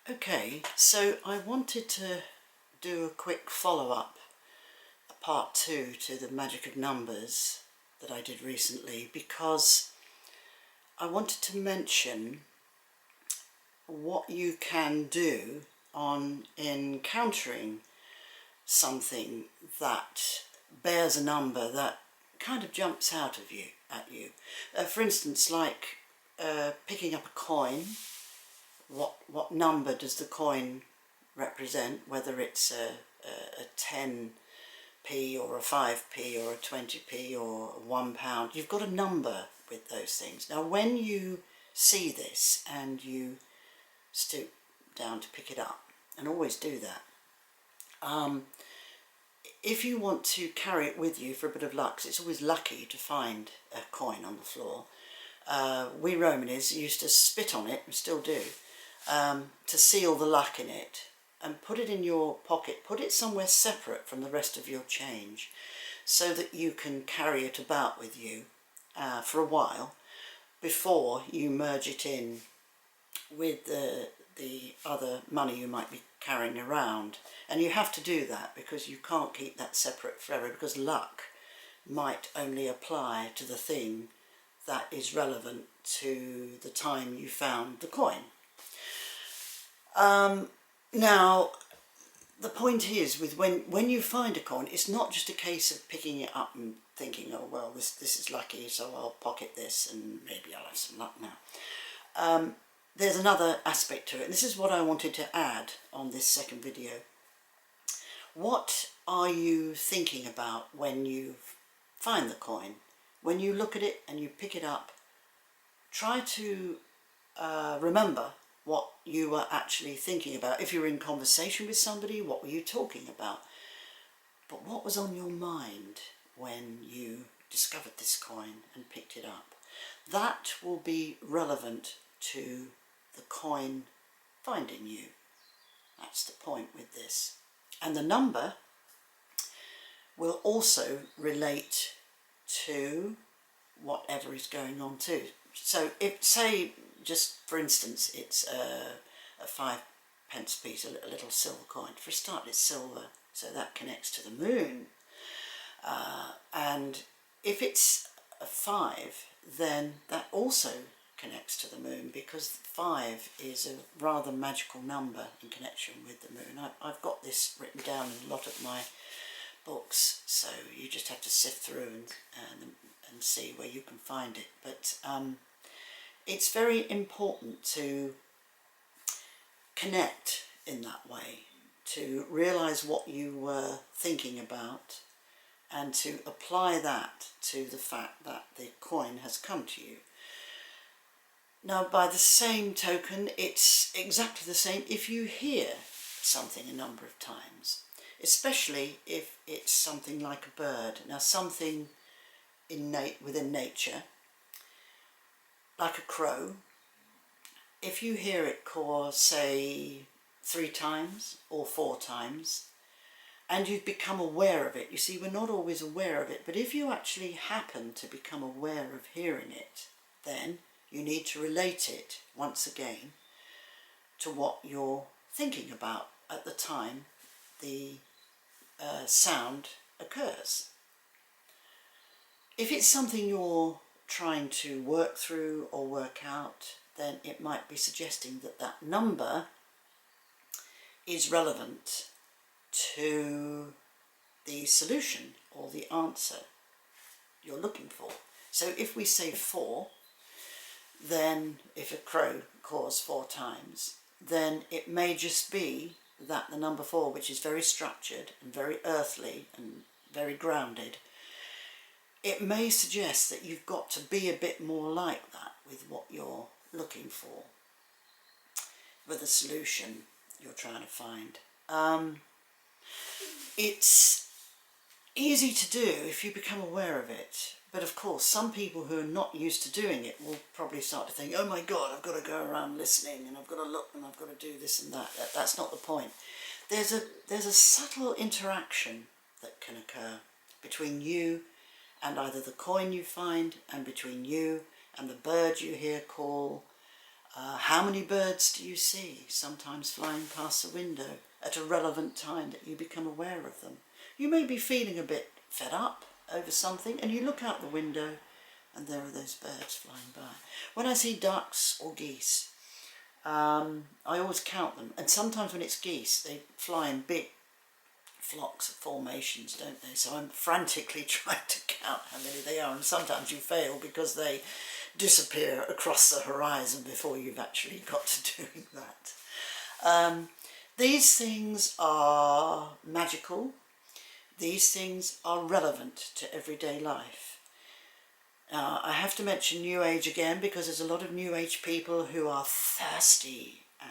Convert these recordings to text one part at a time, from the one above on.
Okay, so I wanted to do a quick follow-up, a part 2 to the Magic of Numbers that I did recently, because I wanted to mention what you can do on encountering something that bears a number that kind of jumps out of you at you. For instance, like picking up a coin. What number does the coin represent, whether it's a 10p or a 5p or a 20p or £1? You've got a number with those things. Now when you see this and you stoop down to pick it up, and always do that, if you want to carry it with you for a bit of luck, 'cause it's always lucky to find a coin on the floor, we Romanis used to spit on it, and still do, to seal the luck in it, and put it in your pocket. Put it somewhere separate from the rest of your change, so that you can carry it about with you for a while before you merge it in with the other money you might be carrying around. And you have to do that because you can't keep that separate forever, because luck might only apply to the thing that is relevant to the time you found the coin. Now, the point is, with when you find a coin, it's not just a case of picking it up and thinking, oh well, this is lucky, so I'll pocket this and maybe I'll have some luck now. There's another aspect to it, and this is what I wanted to add on this second video. What are you thinking about when you find the coin? When you look at it and you pick it up, try to remember what you were actually thinking about. If you were in conversation with somebody, what were you talking about? But what was on your mind when you discovered this coin and picked it up? That will be relevant to the coin finding you. That's the point with this. And the number will also relate to whatever is going on too. So if, say, just for instance, it's a 5p piece, a little silver coin. For a start, it's silver, so that connects to the moon. And if it's a 5, then that also connects to the moon, because 5 is a rather magical number in connection with the moon. I've got this written down in a lot of my books, so you just have to sift through and see where you can find it. But it's very important to connect in that way, to realise what you were thinking about, and to apply that to the fact that the coin has come to you. Now, by the same token, it's exactly the same if you hear something a number of times, especially if it's something like a bird. Now, something innate within nature, like a crow, if you hear it caw, say, 3 times or 4 times, and you've become aware of it. You see, we're not always aware of it, but if you actually happen to become aware of hearing it, then you need to relate it, once again, to what you're thinking about at the time the sound occurs. If it's something you're trying to work through or work out, then it might be suggesting that that number is relevant to the solution or the answer you're looking for. So if we say 4, then if a crow caws 4 times, then it may just be that the number 4, which is very structured and very earthly and very grounded, it may suggest that you've got to be a bit more like that with what you're looking for, with the solution you're trying to find. It's easy to do if you become aware of it, but of course some people who are not used to doing it will probably start to think, oh my god, I've got to go around listening and I've got to look and I've got to do this and that. That's not the point. There's a subtle interaction that can occur between you and either the coin you find, and between you and the bird you hear call, How many birds do you see sometimes flying past the window at a relevant time that you become aware of them? You may be feeling a bit fed up over something and you look out the window and there are those birds flying by. When I see ducks or geese, I always count them, and sometimes when it's geese they fly in big flocks of formations, don't they? So I'm frantically trying to count how many they are, and sometimes you fail because they disappear across the horizon before you've actually got to doing that. These things are magical. These things are relevant to everyday life. I have to mention New Age again because there's a lot of New Age people who are thirsty and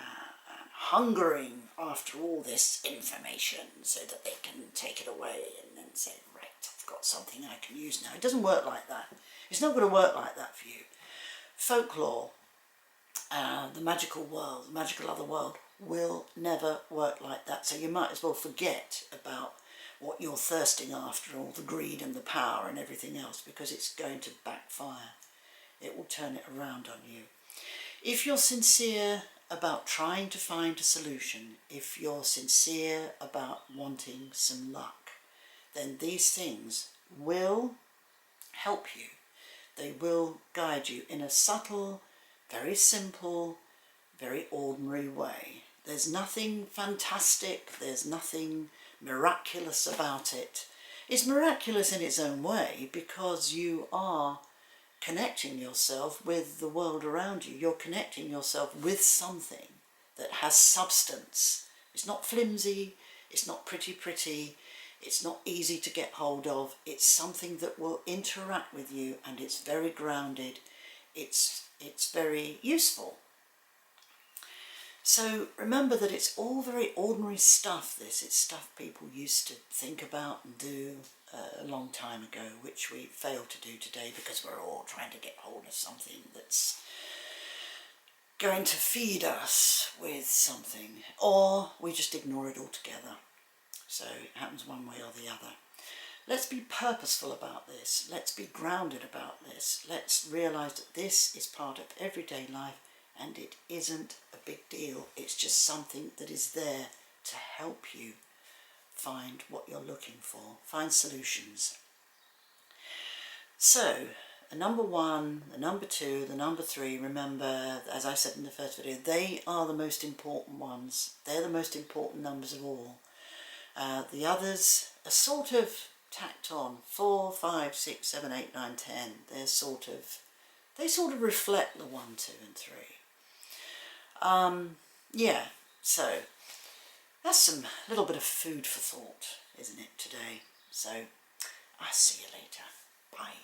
hungering after all this information so that they can take it away and then say, right, I've got something I can use now. It doesn't work like that. It's not going to work like that for you. Folklore, the magical world, the magical other world, will never work like that. So you might as well forget about what you're thirsting after, all the greed and the power and everything else, because it's going to backfire. It will turn it around on you. If you're sincere about trying to find a solution, if you're sincere about wanting some luck, then these things will help you. They will guide you in a subtle, very simple, very ordinary way. There's nothing fantastic, there's nothing miraculous about it. It's miraculous in its own way because you are connecting yourself with the world around you. You're connecting yourself with something that has substance. It's not flimsy, it's not pretty, it's not easy to get hold of. It's something that will interact with you, and it's very grounded. It's very useful. So remember that it's all very ordinary stuff, this. It's stuff people used to think about and do a long time ago, which we fail to do today because we're all trying to get hold of something that's going to feed us with something, or we just ignore it altogether. So it happens one way or the other. Let's be purposeful about this. Let's be grounded about this. Let's realise that this is part of everyday life, and it isn't a big deal. It's just something that is there to help you find what you're looking for, find solutions. So, the number 1, the number 2, the number 3, remember, as I said in the first video, they are the most important ones. They're the most important numbers of all. The others are sort of tacked on. 4, 5, 6, 7, 8, 9, 10. They sort of reflect the 1, 2 and 3. Yeah, so that's a little bit of food for thought, isn't it, today? So I'll see you later. Bye.